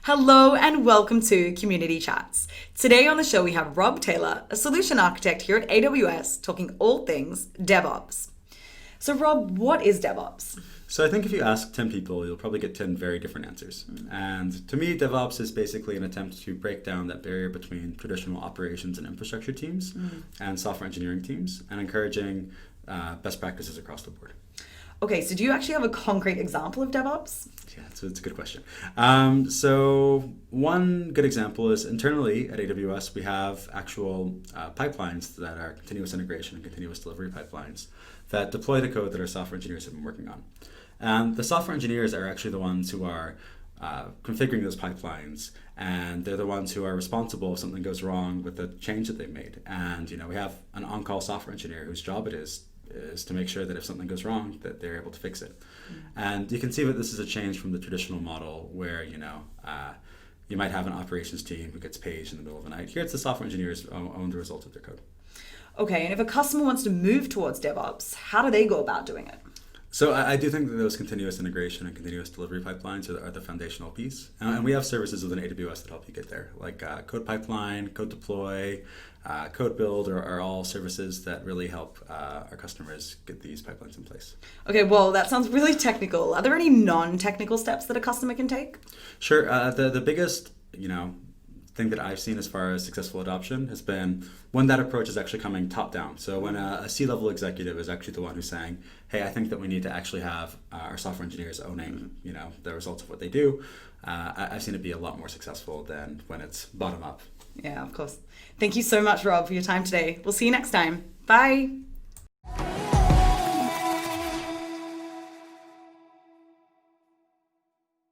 Hello and welcome to Community Chats. Today on the show we have Rob Taylor, a solution architect here at AWS, talking all things DevOps. So Rob, what is DevOps? So I think if you ask 10 people, you'll probably get 10 very different answers. And to me, DevOps is basically an attempt to break down that barrier between traditional operations and infrastructure teams and software engineering teams, and encouraging best practices across the board. Okay, so do you actually have a concrete example of DevOps? Yeah, it's a good question. So one good example is internally at AWS, we have actual pipelines that are continuous integration and continuous delivery pipelines that deploy the code that our software engineers have been working on. And the software engineers are actually the ones who are configuring those pipelines, and they're the ones who are responsible if something goes wrong with the change that they've made. And we have an on-call software engineer whose job it is to make sure that if something goes wrong, that they're able to fix it. And you can see that this is a change from the traditional model where you might have an operations team who gets paged in the middle of the night. Here it's the software engineers who own the result of their code. Okay, and if a customer wants to move towards DevOps, how do they go about doing it? So I do think that those continuous integration and continuous delivery pipelines are the foundational piece. And we have services within AWS that help you get there, like Code Pipeline, Code Deploy, Code Build are all services that really help our customers get these pipelines in place. Okay, well, that sounds really technical. Are there any non-technical steps that a customer can take? Sure. The biggest, thing that I've seen as far as successful adoption has been when that approach is actually coming top down. So when a C-level executive is actually the one who's saying, hey, I think that we need to actually have our software engineers owning, the results of what they do. I've seen it be a lot more successful than when it's bottom up. Yeah, of course. Thank you so much, Rob, for your time today. We'll see you next time. Bye.